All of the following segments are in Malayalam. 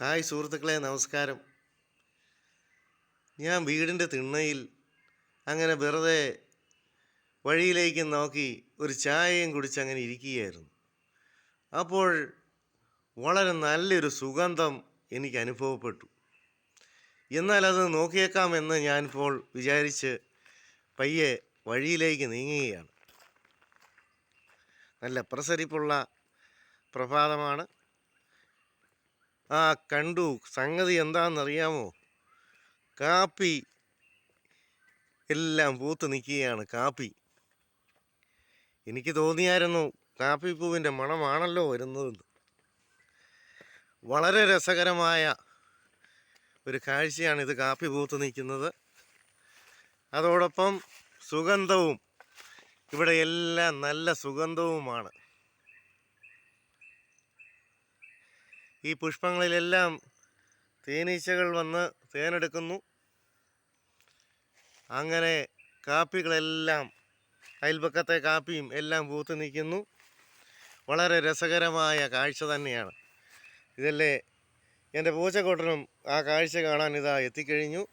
ഹായ് സുഹൃത്തുക്കളെ, നമസ്കാരം. ഞാൻ വീടിൻ്റെ തിണ്ണയിൽ അങ്ങനെ വെറുതെ വഴിയിലേക്ക് നോക്കി ഒരു ചായയും കുടിച്ച് അങ്ങനെ ഇരിക്കുകയായിരുന്നു. അപ്പോൾ വളരെ നല്ലൊരു സുഗന്ധം എനിക്ക് അനുഭവപ്പെട്ടു. എന്നാൽ അത് നോക്കിയേക്കാമെന്ന് ഞാനിപ്പോൾ വിചാരിച്ച് പയ്യെ വഴിയിലേക്ക് നീങ്ങുകയാണ്. നല്ല പ്രസരിപ്പുള്ള പ്രഭാതമാണ്. കണ്ടു. സംഗതി എന്താണെന്നറിയാമോ? കാപ്പി എല്ലാം പൂത്ത് നിൽക്കുകയാണ്. കാപ്പി എനിക്ക് തോന്നിയായിരുന്നു കാപ്പിപ്പൂവിൻ്റെ മണമാണല്ലോ വരുന്നതെന്ന്. വളരെ രസകരമായ ഒരു കാഴ്ചയാണിത്, കാപ്പി പൂത്ത് നിൽക്കുന്നത്. അതോടൊപ്പം സുഗന്ധവും, ഇവിടെ എല്ലാം നല്ല സുഗന്ധവുമാണ്. ഈ പുഷ്പങ്ങളിലെല്ലാം തേനീച്ചകൾ വന്ന് തേനെടുക്കുന്നു. അങ്ങനെ കാപ്പികളെല്ലാം, അയൽപക്കത്തെ കാപ്പിയും എല്ലാം പൂത്ത് നിൽക്കുന്നു. വളരെ രസകരമായ കാഴ്ച തന്നെയാണ്. ഇതല്ലേ എൻ്റെ പൂച്ചക്കുട്ടനും ആ കാഴ്ച കാണാൻ ഇതാ എത്തിക്കഴിഞ്ഞു.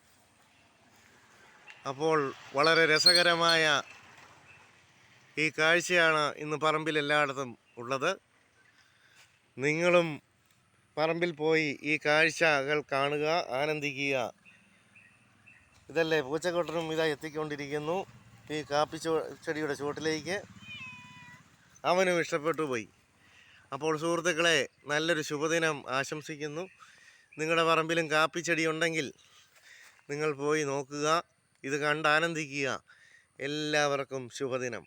അപ്പോൾ വളരെ രസകരമായ ഈ കാഴ്ചയാണ് ഇന്ന് പറമ്പിൽ എല്ലായിടത്തും ഉള്ളത്. നിങ്ങളും പറമ്പിൽ പോയി ഈ കാഴ്ചകൾ കാണുക, ആനന്ദിക്കുക. ഇതല്ലേ പൂച്ചക്കുട്ടനും ഇതാ എത്തിക്കൊണ്ടിരിക്കുന്നു ഈ കാപ്പി ചെടിയുടെ ചുവട്ടിലേക്ക്. അവനും ഇഷ്ടപ്പെട്ടു പോയി. അപ്പോൾ സുഹൃത്തുക്കളെ, നല്ലൊരു ശുഭദിനം ആശംസിക്കുന്നു. നിങ്ങളുടെ പറമ്പിലും കാപ്പി ചെടി ഉണ്ടെങ്കിൽ നിങ്ങൾ പോയി നോക്കുക, ഇത് കണ്ട് ആനന്ദിക്കുക. എല്ലാവർക്കും ശുഭദിനം.